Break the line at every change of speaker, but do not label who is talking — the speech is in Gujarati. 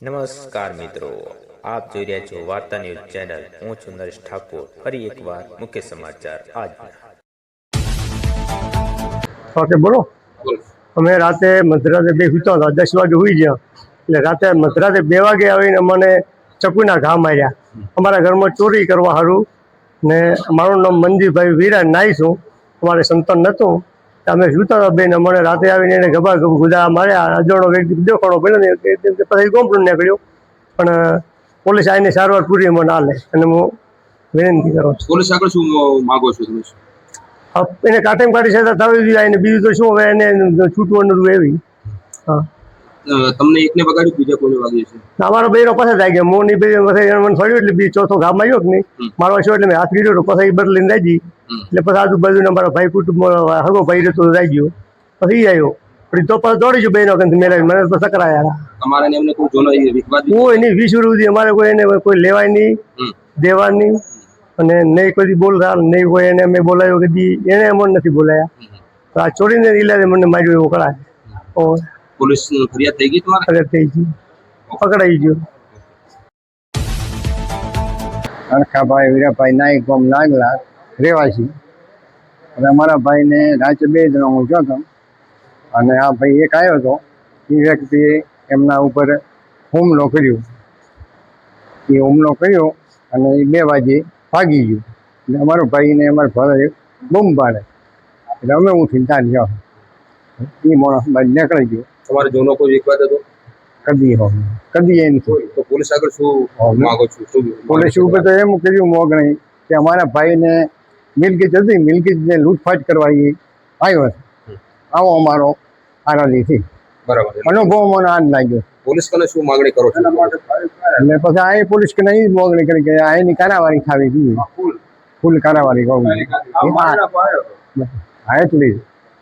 નમસ્કાર મિત્રો, આપ જોઈ રહ્યા છો વાર્તા ન્યૂઝ ચેનલ। હું છું નરેશ ઠાકોર। ફરી એકવાર મુખ્ય સમાચાર આજના।
ઓકે બોલો। અમે રાતે મધરાતે બે સૂતા હતા, 10 વાગે સુઈ ગયા। એટલે રાતે મધરાતે 2 વાગે આવીને મને ચકુના ઘા માર્યા। અમારા ઘરમાં ચોરી કરવા સારું ને મારું નામ મંજીભાઈ વીરા નાઈ છું, અમારે સંતાન નહોતું। અમે સૂતા હતા બેન, મને રાતે આવીને એને ગભા ગુદા માર્યા। અજાણો વ્યક્તિ દેખાણો પડ્યો ને પછી કોમ્પ્લેન નીકળ્યો, પણ પોલીસ આવીને સારવાર પૂરી મને ના લે અને હું વિનંતી કરું છું।
પોલીસ આગળ શું માંગો છો તમે?
એને કાઢી સજા થવી જોઈએ એને, બીજું તો શું હવે એને છૂટવાનું એવી। હા,
તમને એકને વગાડ્યું, બીજા કોને વાગ્યું છે?
અમારો બેનો પાસે જ આવી ગયા, હું ની બે પછી મને ફર્યું એટલે બી ચોથો ઘા માર્યો કે નહીં મારો છો એટલે મેં હાથ ગીર્યો તો પછી બદલીને રહી ગઈ। એટલે પછી આજુબાજુના મારા ભાઈ કુટુંબ હગો ભાઈ રહેતો રહી ગયો, પછી આવ્યો પછી તો પછી દોડી ગયો બેનો મેળવી, મને તો ચકરાયા।
તમારે એમને કોઈ જોનો વિવાદ
કોઈ નહીં, 20 સુધી અમારે કોઈ એને કોઈ લેવાય નહીં દેવા નહીં, અને નહીં કોઈ બોલતા નહીં કોઈ એને મેં બોલાવ્યો કદી, એને અમને નથી બોલાયા। આ ચોરીને ઇલાજે મને માર્યો એવો કળા।
પોલીસ ફરિયાદ થઈ ગઈ તમારે?
ફરિયાદ થઈ ગઈ, પકડાઈ ગયો।
અણખાભાઈ વીરાભાઈ નાઈક ગામ નાગલા રહેવાસી, અને અમારા ભાઈને રાત્રે 2 જણા હું જોતો, અને આ ભાઈ એક આવ્યો હતો, એ વ્યક્તિએ એમના ઉપર હુમલો કર્યો। એ હુમલો કર્યો અને એ 2 વાગે ભાગી ગયો, એટલે અમારો ભાઈને અમારા ભાઈ બૂમ પાડે એટલે અમે ઉઠીને ત્યાં ગયો, એ માણસ બાદ નીકળી ગયો।
તમારે જોનો કોઈ વિવાદ હતો?
કદી એ નથી।
તો પોલીસ આગળ શું માંગો છો?
પોલીસ ઉપર તો એમ કર્યું મોગણી કે અમારા ભાઈને મિલકત હતી, મિલકતને લૂંટફાટ કરવા એ આવ્યો છે, આવો અમારો આરાધીથી
બરાબર
અનુભવ મને આજ લાગ્યો।
પોલીસ કને શું માંગણી કરો છો?
એટલે પછી આ પોલીસ કે નહીં મોગણી કરી કે આ એની કારાવારી થવી જોઈએ, ફૂલ કારાવારી કહું, હા એટલી